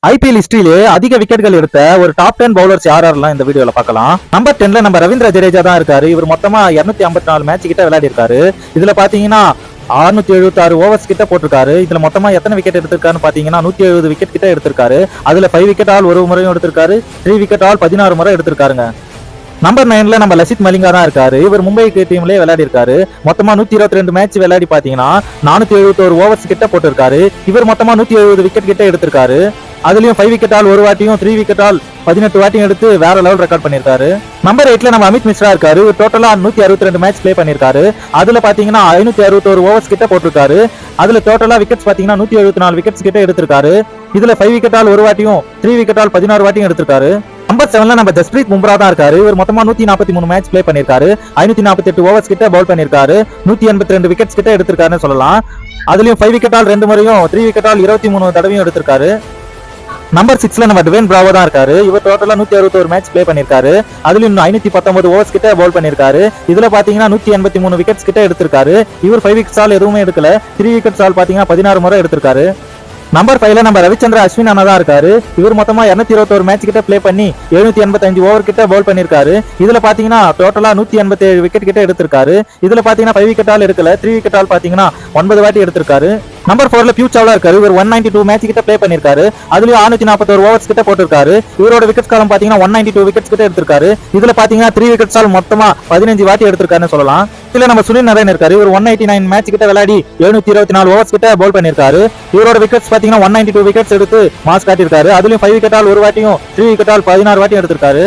IPL ஹிஸ்டரியிலே அதிக விக்கெட்கள் எடுத்த ஒரு டாப் 10 பவுலர்ஸ் யாரெல்லாம் இந்த வீடியோல பார்க்கலாம். நம்பர் 10ல நம்ம ரவீந்திர ஜடேஜா தான் இருக்காரு. இவர் மொத்தமா 254 மேட்ச் கிட்ட விளையாடி இருக்காரு. இதுல பாத்தீங்கன்னா 676 ஓவர்ஸ் கிட்ட போட்டிருக்காரு. இதுல மொத்தமா எத்தனை விக்கெட் எடுத்திருக்காருன்னு பாத்தீங்கன்னா 170 விக்கெட் கிட்ட எடுத்திருக்காரு. அதுல 5 விக்கெட் ஆல் ஒரு முறையும் எடுத்திருக்காரு, 3 விக்கெட் ஆல் 16 முறை எடுத்திருக்காருங்க. நம்பர் 9ல நம்ம லசித் மலிங்கா தான் இருக்காரு. இவர் மும்பை டீம்லயே விளையாடி இருக்காரு. மொத்தமா 122 மேட்ச் விளையாடி பாத்தீங்கன்னா 471 ஓவர்ஸ் கிட்ட போட்டிருக்காரு. இவர் மொத்தமா 170 விக்கெட் கிட்ட எடுத்திருக்காரு. அதுலயும் 5 விக்கெட் ஆல் ஒரு வாட்டியும் 3 விக்கெட் ஆல் 18 வாட்டியும் எடுத்து வேற லெவல் ரெக்கார்ட் பண்ணிருக்காரு. நம்பர் 8ல நம்ம அமித் மிஸ்ரா இருக்காரு. இவர் டோட்டலா 162 மேட்ச் பிளே பண்ணிருக்காரு. அதுல பாத்தீங்கன்னா 561 ஓவர்ஸ் கிட்ட போட்டிருக்காரு. அதுல டோட்டலா விக்கெட்ஸ் பாத்தீங்கன்னா 174 விக்கெட்ஸ் கிட்ட எடுத்திருக்காரு. இதுல 5 விக்கெட் ஆல் ஒரு வாட்டியும் 3 விக்கெட் ஆல் 16 வாட்டியும் எடுத்திருக்காரு. நம்பர் 7ல நம்ம ஜஸ்பிரீத் பும்ரா தான் இருக்காரு. இவர் மொத்தமா 143 மேட்ச் பிளே பண்ணிருக்காரு. 548 ஓவர்ஸ் கிட்ட பவுல் பண்ணிருக்காரு. 182 விக்கெட்ஸ் கிட்ட எடுத்திருக்காருன்னு சொல்லலாம். அதுலயும் 5 விக்கெட் ஆல் 2 முறையும் 3 விக்கெட் ஆல் 23 தடவையும் எடுத்திருக்காரு. நம்பர் 6ல நம்ம டுவேன் பிராவோ தான் இருக்காரு. இவர் டோட்டலா 161 மேட்ச் பிளே பண்ணிருக்காரு. அதுலயும் 519 ஓவர்ஸ் கிட்ட பவுல் பண்ணிருக்காரு. இதுல பாத்தீங்கன்னா 183 விக்கெட்ஸ் கிட்ட எடுத்திருக்காரு. இவர் 5 விக்கெட்ஸ் ஆல் எதுவுமே எடுக்கல. 3 விக்கெட்ஸ் ஆல் பாத்தீங்கன்னா 16 முறை எடுத்திருக்காரு. நம்பர் 5ல நம்ம ரவிச்சந்திர அஸ்வின் அண்ணா தான் இருக்காரு. இவர் மொத்தமா 221 மேட்ச் கிட்ட பிளே பண்ணி 785 ஓவர் கிட்ட பவுல் பண்ணிருக்காரு. இதுல பாத்தீங்கன்னா டோட்டலா 187 விக்கெட் கிட்ட எடுத்திருக்காரு. இதுல பாத்தீங்கன்னா 5 விக்கெட் ஆல் எடுக்கல, 3 விக்கெட் ஆல் பாத்தீங்கன்னா 9 வாட்டி எடுத்திருக்காரு. நம்பர் 4ல பியூ சாவ்லா இருக்காரு. இவர் 192 மேட்ச் கிட்ட பிளே பண்ணிருக்காரு. அதுலயும் 641 ஓவர்ஸ் கிட்ட போட்டிருக்காரு. இவரோட விக்கெட் காலம் பாத்தீங்கன்னா 192 விக்கெட்ஸ் கிட்ட எடுத்திருக்காரு. இதுல பாத்தீங்கன்னா 3 விக்கெட்ஸ் ஆல் மொத்தமா 15 வாட்டி எடுத்திருக்காருன்னு சொல்லலாம். இதுல நம்ம சுனில் நரேன் இருக்காரு. இவர் 189 மேட்ச் கிட்ட விளையாடி 724 ஓவர்ஸ் கிட்ட பவுல் பண்ணிருக்காரு. இவரோட விக்கெட்ஸ் பாத்தீங்கன்னா 192 விக்கெட்ஸ் எடுத்து மாஸ் காட்டியிருக்காரு. அதுலயும் 5 விக்கெட் ஆல் ஒரு வாட்டியும் 3 விக்கெட் ஆல் 16 வாட்டி எடுத்திருக்காரு.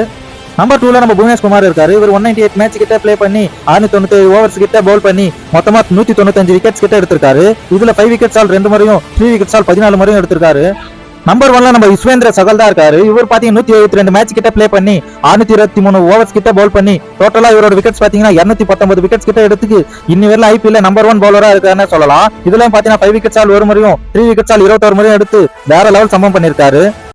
நம்பர் 2ல நம்ம புவனேஷ் குமார் இருக்காரு. இவர் 198 மேட்ச் கிட்ட பிளே பண்ணி 697 ஓவர்ஸ் கிட்ட பவுல் பண்ணி மொத்தமா 195 விக்கெட்ஸ் கிட்ட எடுத்திருக்காரு. இதுல 5 விக்கெட்ஸ் ஆல் 2 முறையும் 3 விக்கெட்ஸ் ஆல் 14 முறையும் எடுத்திருக்காரு. நம்பர் 1ல நம்ம யுஸ்வேந்திர சகல் தான் இருக்காரு. இவர் பாத்தீங்கன்னா 172 மேட்ச் கிட்ட பிளே பண்ணி 623 ஓவர்ஸ் கிட்ட பவுல் பண்ணி டோட்டலா இவரோட விக்கெட்ஸ் பாத்தீங்கன்னா 219 விக்கெட்ஸ் கிட்ட எடுத்துக்கு இன்னி வரல ஐபிஎல்ல நம்பர் 1 பவுலரா இருக்காருன்னு சொல்லலாம். இதுல பாத்தீங்கன்னா 5 விக்கெட்ஸ் ஆல் ஒரு முறையும் 3 விக்கெட்ஸ் ஆல் 21 முறையும் எடுத்து வேற லெவல் சம்பவம் பண்ணிருக்காரு.